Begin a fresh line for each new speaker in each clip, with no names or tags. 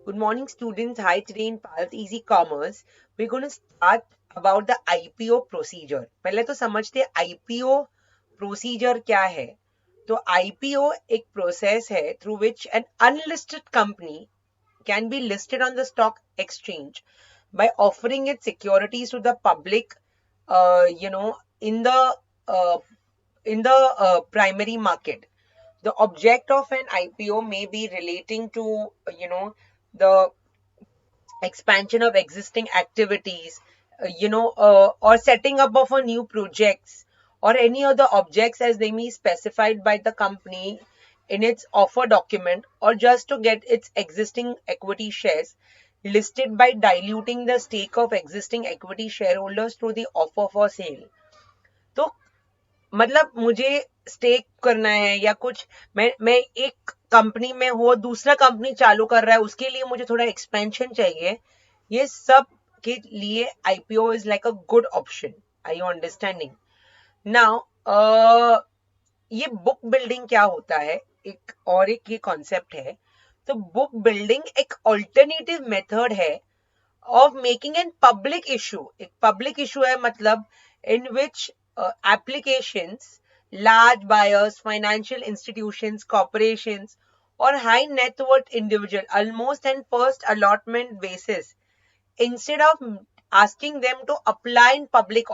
Good morning, students. Hi, today in Path Easy Commerce, we're going to start about the IPO procedure. पहले तो समझते हैं IPO procedure क्या है. तो IPO एक process है through which an unlisted company can be listed on the stock exchange by offering its securities to the public, in the primary market. The object of an IPO may be relating to, the expansion of existing activities, or setting up of a new projects or any other objects as they may be specified by the company in its offer document, or just to get its existing equity shares listed by diluting the stake of existing equity shareholders through the offer for sale. तो मतलब मुझे stake करना है या कुछ, मैं एक company में हो, दूसरा कंपनी चालू कर रहा है, उसके लिए मुझे थोड़ा एक्सपेंशन चाहिए. ये सब के लिए IPO is like a good option. Are you understanding now? ये बुक बिल्डिंग क्या होता है, एक ये कॉन्सेप्ट है. तो बुक बिल्डिंग एक ऑल्टरनेटिव मेथड है of making an public issue. एक public issue है मतलब in which applications, large buyers, financial institutions, corporations or high net worth individual almost and first allotment basis, instead of asking them to apply in public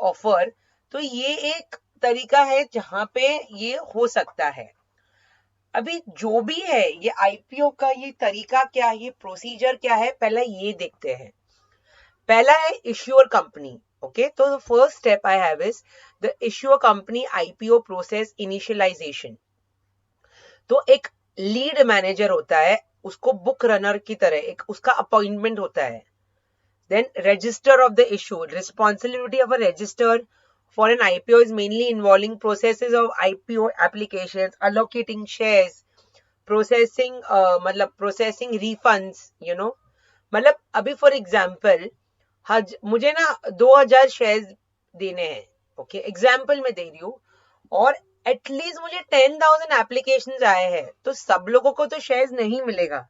offer, तो ये एक तरीका है जहां पे ये हो सकता है. अभी जो भी है ये आईपीओ का ये तरीका क्या है, ये प्रोसीजर क्या है, पहला ये देखते हैं. पहला है इश्यूअर कंपनी. ओके, तो the first step I have is the issuer company IPO process initialisation. तो एक लीड मैनेजर होता है, उसको बुक रनर की तरह एक उसका अपॉइंटमेंट होता है. Then register of the issue. Responsibility of a register for an IPO is mainly involving processes of IPO applications, allocating shares, processing processing refunds, मतलब अभी फॉर एग्जाम्पल मुझे ना 2000 शेयर्स देने हैं. ओके, एग्जाम्पल में दे रही हूँ, और एटलीस्ट मुझे 10,000 एप्लीकेशंस आए हैं, तो सब लोगों को तो शेयर्स नहीं मिलेगा.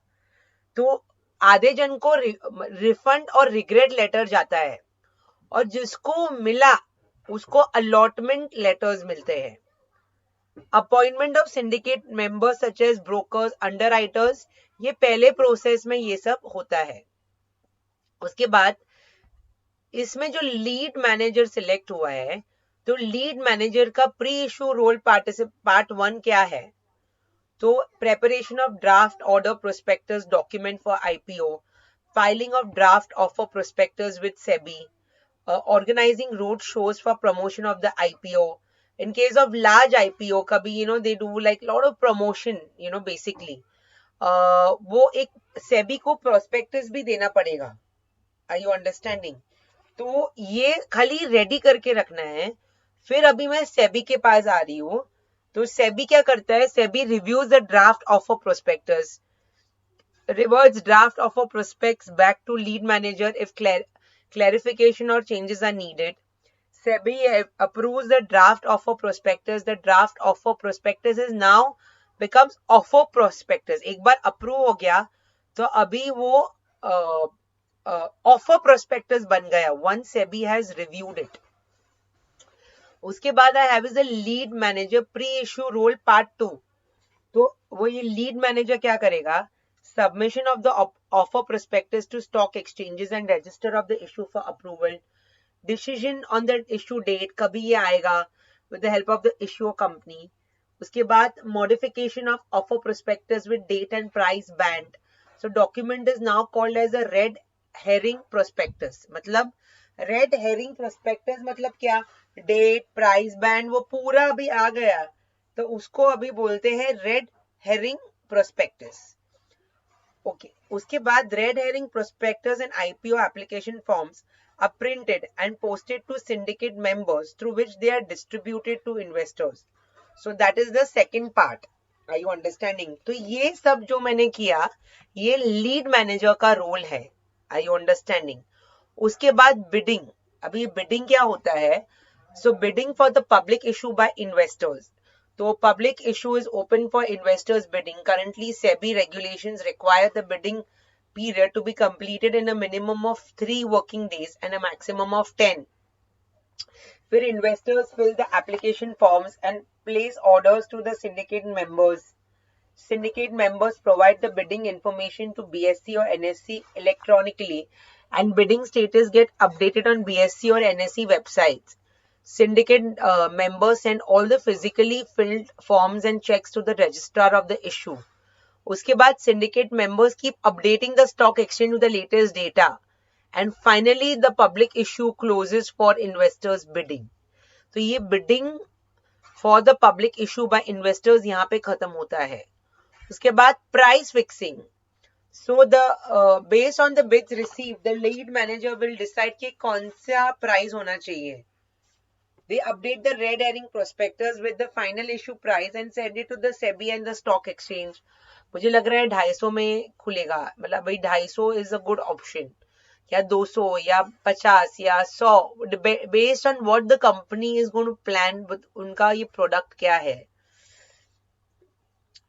तो आधे जन को रिफंड और रिग्रेट लेटर जाता है, और जिसको मिला उसको अलॉटमेंट लेटर्स मिलते हैं. Appointment of syndicate members such as brokers, underwriters, ये पहले प्रोसेस में ये सब होता है. उसके बाद इसमें जो लीड मैनेजर सिलेक्ट हुआ है, तो लीड मैनेजर का प्री इशू रोल पार्ट 1 क्या है. तो preparation of draft order prospectus document for IPO, filing of draft offer prospectus with SEBI, organizing road shows for promotion of the IPO. In case of large IPO, kabhi, they do like lot of promotion, basically. वो एक SEBI को prospectus भी देना पड़ेगा. Are you understanding? तो ये खाली ready करके रखना है. फिर अभी मैं SEBI के पास आ रही हूँ. तो सेबी क्या करता है, SEBI reviews the draft offer prospectus, reverts draft offer prospectus back to lead manager if clarification or changes are needed. SEBI approves the draft offer prospectus. The draft offer prospectus is now becomes offer prospectus. एक बार approve हो गया तो अभी वो offer prospectus बन गया once SEBI has reviewed it. उसके बाद I have is the lead manager pre issue role part 2. तो वो ये लीड मैनेजर क्या करेगा, submission of the offer prospectus to stock exchanges and register of the issue for approval, decision on the issue date, कभी ये आएगा with the help of the issue company. उसके बाद modification of offer prospectus with date and price band. So document is now called as a red herring prospectus. मतलब red herring prospectus मतलब क्या, date price band वो पूरा अभी आ गया, तो उसको अभी बोलते हैं रेड हेरिंग प्रोस्पेक्टस. ओके, उसके बाद red herring prospectus and IPO application forms are printed and posted to syndicate members through which they are distributed to investors. So that is the second part. Are you understanding? तो ये सब जो मैंने किया ये lead manager का role है. Are you understanding? उसके बाद बिडिंग. अभी बिडिंग क्या होता है, so bidding for the public issue by investors. So public issue is open for investors bidding. Currently, SEBI regulations require the bidding period to be completed in a minimum of 3 working days and a maximum of 10, where investors fill the application forms and place orders to the syndicate members. Syndicate members provide the bidding information to BSE or NSE electronically, and bidding status get updated on BSE or NSE websites. Syndicate members send all the physically filled forms and checks to the registrar of the issue. उसके बाद syndicate members keep updating the stock exchange with the latest data. And finally, the public issue closes for investors bidding. तो ये bidding for the public issue by investors यहाँ पे खत्म होता है. उसके बाद price fixing. So the based on the bids received, the lead manager will decide कि कौन सा price होना चाहिए. They update the red herring prospectus with the final issue price and send it to the SEBI and the stock exchange. मुझे लग रहा है 250 में खुलेगा, मतलब भाई 250 is a good option, या 200 या 50 या 100 based on what the company is going to plan with उनका ये product क्या है.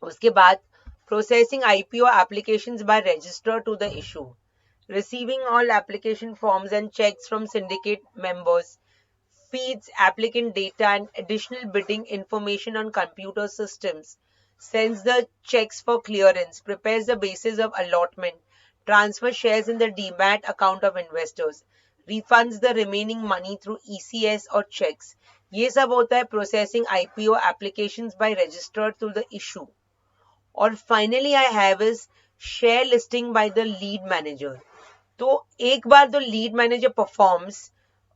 उसके बाद processing IPO applications by register to the issue, receiving all application forms and checks from syndicate members, feeds applicant data and additional bidding information on computer systems, sends the checks for clearance, prepares the basis of allotment, transfers shares in the demat account of investors, refunds the remaining money through ECS or checks. ये सब होता है processing IPO applications by register to the issue. और finally I have is share listing by the lead manager. तो एक बार the lead manager performs,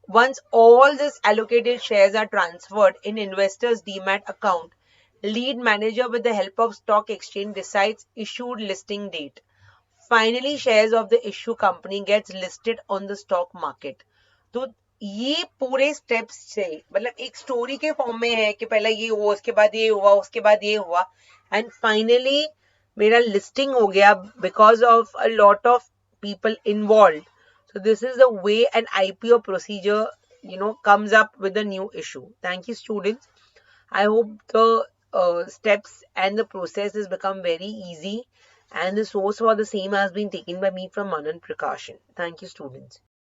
once all these allocated shares are transferred in investor's demat account, lead manager with the help of stock exchange decides issued listing date. Finally, shares of the issue company gets listed on the stock market. तो ये पूरे steps से मतलब एक story के form में है कि पहले ये हुआ, उसके बाद ये हुआ, उसके बाद ये हुआ, एंड फाइनली मेरा लिस्टिंग हो गया because of a lot of people involved. So this is the way an IPO procedure, comes up with a new issue. Thank you, students. I hope the steps and the process has become very easy, and the source for the same has been taken by me from Manan Prakashan. Thank you, students.